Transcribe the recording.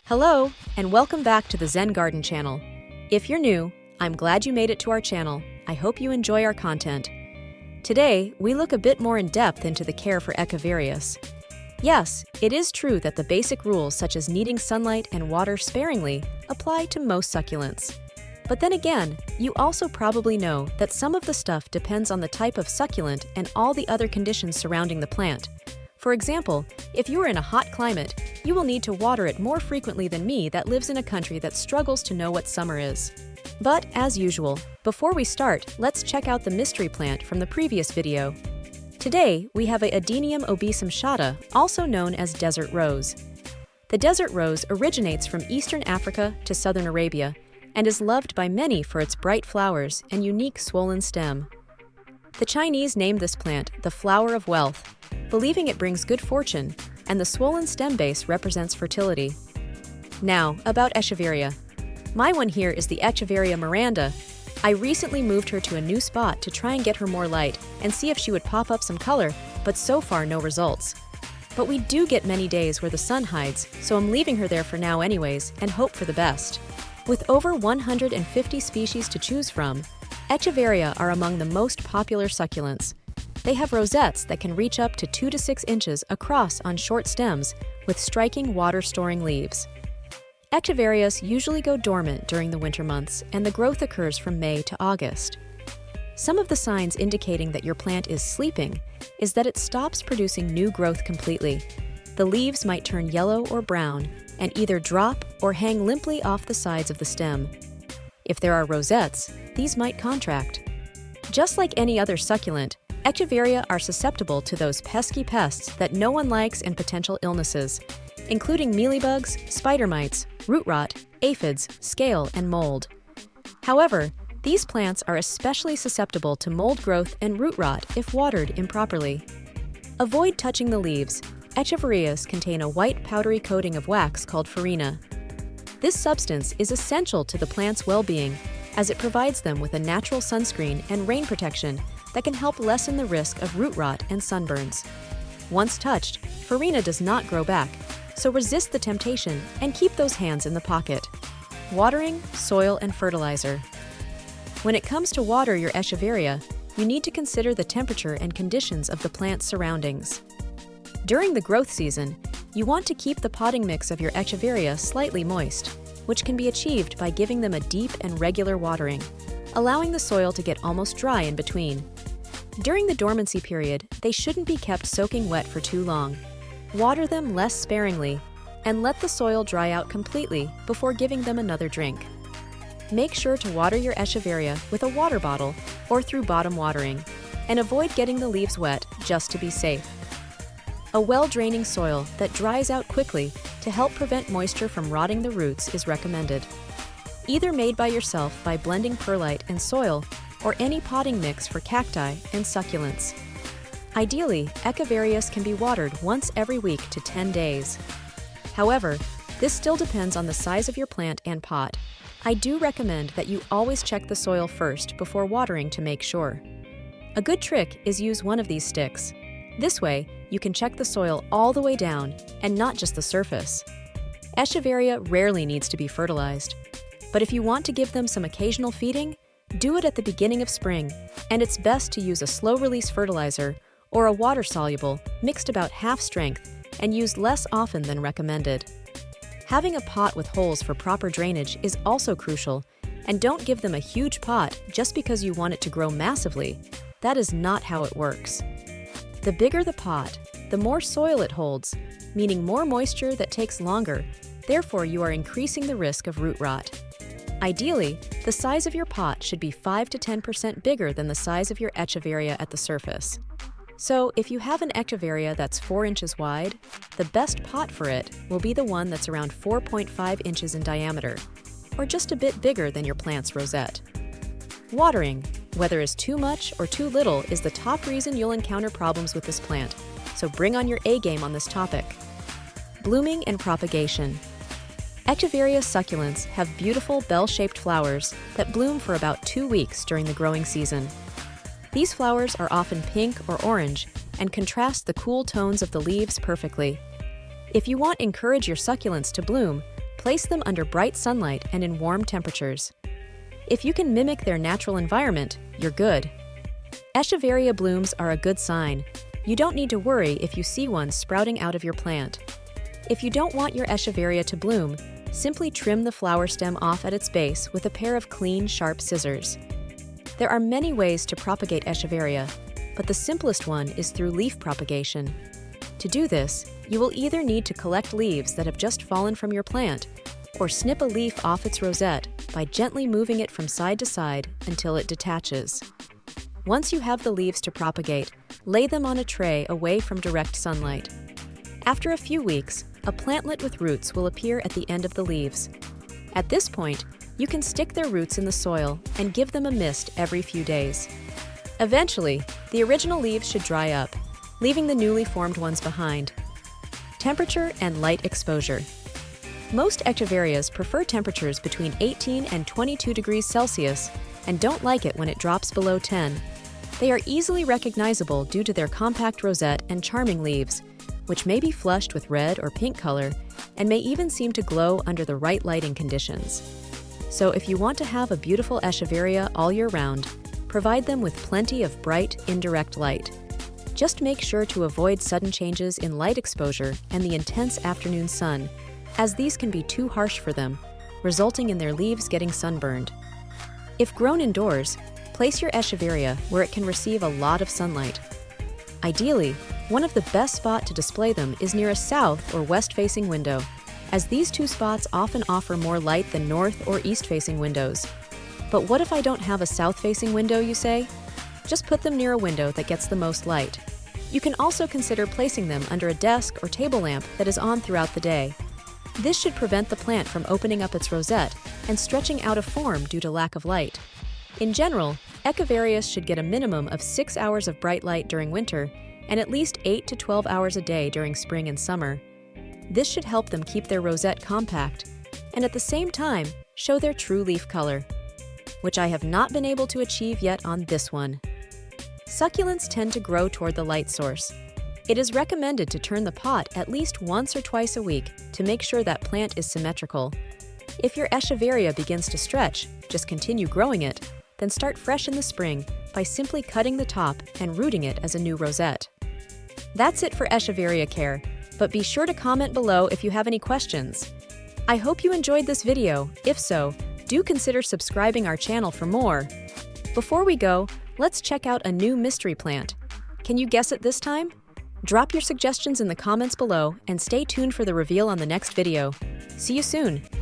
Hello, and welcome back to the Zen Garden channel. If you're new, I'm glad you made it to our channel. I hope you enjoy our content. Today, we look a bit more in depth into the care for Echeverias. Yes, it is true that the basic rules such as needing sunlight and water sparingly apply to most succulents. But then again, you also probably know that some of the stuff depends on the type of succulent and all the other conditions surrounding the plant. For example, if you are in a hot climate, you will need to water it more frequently than me that lives in a country that struggles to know what summer is. But as usual, before we start, let's check out the mystery plant from the previous video. Today, we have a Adenium Obesum Shada, also known as desert rose. The desert rose originates from eastern Africa to southern Arabia and is loved by many for its bright flowers and unique swollen stem. The Chinese named this plant the flower of wealth, believing it brings good fortune, and the swollen stem base represents fertility. Now, about Echeveria. My one here is the Echeveria Miranda. I recently moved her to a new spot to try and get her more light and see if she would pop up some color, but so far no results. But we do get many days where the sun hides, so I'm leaving her there for now anyways and hope for the best. With over 150 species to choose from, Echeveria are among the most popular succulents. They have rosettes that can reach up to 2 to 6 inches across on short stems with striking water-storing leaves. Echeverias usually go dormant during the winter months, and the growth occurs from May to August. Some of the signs indicating that your plant is sleeping is that it stops producing new growth completely. The leaves might turn yellow or brown and either drop or hang limply off the sides of the stem. If there are rosettes, these might contract. Just like any other succulent, Echeveria are susceptible to those pesky pests that no one likes and potential illnesses, including mealybugs, spider mites, root rot, aphids, scale, and mold. However, these plants are especially susceptible to mold growth and root rot if watered improperly. Avoid touching the leaves. Echeverias contain a white powdery coating of wax called farina. This substance is essential to the plant's well-being as it provides them with a natural sunscreen and rain protection that can help lessen the risk of root rot and sunburns. Once touched, farina does not grow back, so resist the temptation and keep those hands in the pocket. Watering, soil, and fertilizer. When it comes to water your Echeveria, you need to consider the temperature and conditions of the plant's surroundings. During the growth season, you want to keep the potting mix of your Echeveria slightly moist, which can be achieved by giving them a deep and regular watering, allowing the soil to get almost dry in between. During the dormancy period, they shouldn't be kept soaking wet for too long. Water them less sparingly, and let the soil dry out completely before giving them another drink. Make sure to water your Echeveria with a water bottle or through bottom watering, and avoid getting the leaves wet just to be safe. A well-draining soil that dries out quickly to help prevent moisture from rotting the roots is recommended. Either made by yourself by blending perlite and soil or any potting mix for cacti and succulents. Ideally, Echeverias can be watered once every week to 10 days. However, this still depends on the size of your plant and pot. I do recommend that you always check the soil first before watering to make sure. A good trick is use one of these sticks. This way, you can check the soil all the way down and not just the surface. Echeveria rarely needs to be fertilized, but if you want to give them some occasional feeding, do it at the beginning of spring, and it's best to use a slow-release fertilizer or a water-soluble mixed about half strength and used less often than recommended. Having a pot with holes for proper drainage is also crucial, and don't give them a huge pot just because you want it to grow massively. That is not how it works. The bigger the pot, the more soil it holds, meaning more moisture that takes longer, therefore you are increasing the risk of root rot. Ideally, the size of your pot should be 5 to 10% bigger than the size of your Echeveria at the surface. So if you have an Echeveria that's 4 inches wide, the best pot for it will be the one that's around 4.5 inches in diameter, or just a bit bigger than your plant's rosette. Watering, whether it's too much or too little, is the top reason you'll encounter problems with this plant, so bring on your A-game on this topic. Blooming and propagation. Echeveria succulents have beautiful bell-shaped flowers that bloom for about 2 weeks during the growing season. These flowers are often pink or orange and contrast the cool tones of the leaves perfectly. If you want to encourage your succulents to bloom, place them under bright sunlight and in warm temperatures. If you can mimic their natural environment, you're good. Echeveria blooms are a good sign. You don't need to worry if you see one sprouting out of your plant. If you don't want your Echeveria to bloom, simply trim the flower stem off at its base with a pair of clean, sharp scissors. There are many ways to propagate Echeveria, but the simplest one is through leaf propagation. To do this, you will either need to collect leaves that have just fallen from your plant, or snip a leaf off its rosette by gently moving it from side to side until it detaches. Once you have the leaves to propagate, lay them on a tray away from direct sunlight. After a few weeks, a plantlet with roots will appear at the end of the leaves. At this point, you can stick their roots in the soil and give them a mist every few days. Eventually, the original leaves should dry up, leaving the newly formed ones behind. Temperature and light exposure. Most Echeverias prefer temperatures between 18 and 22 degrees Celsius and don't like it when it drops below 10. They are easily recognizable due to their compact rosette and charming leaves, which may be flushed with red or pink color and may even seem to glow under the right lighting conditions. So if you want to have a beautiful Echeveria all year round, provide them with plenty of bright, indirect light. Just make sure to avoid sudden changes in light exposure and the intense afternoon sun, as these can be too harsh for them, resulting in their leaves getting sunburned. If grown indoors, place your Echeveria where it can receive a lot of sunlight. Ideally, one of the best spots to display them is near a south or west-facing window, as these two spots often offer more light than north or east-facing windows. But what if I don't have a south-facing window, you say? Just put them near a window that gets the most light. You can also consider placing them under a desk or table lamp that is on throughout the day. This should prevent the plant from opening up its rosette and stretching out of form due to lack of light. In general, Echeverias should get a minimum of 6 hours of bright light during winter and at least 8 to 12 hours a day during spring and summer. This should help them keep their rosette compact and at the same time show their true leaf color, which I have not been able to achieve yet on this one. Succulents tend to grow toward the light source. It is recommended to turn the pot at least once or twice a week to make sure that plant is symmetrical. If your Echeveria begins to stretch, just continue growing it, then start fresh in the spring by simply cutting the top and rooting it as a new rosette. That's it for Echeveria care, but be sure to comment below if you have any questions. I hope you enjoyed this video. If so, do consider subscribing our channel for more. Before we go, let's check out a new mystery plant. Can you guess it this time? Drop your suggestions in the comments below and stay tuned for the reveal on the next video. See you soon!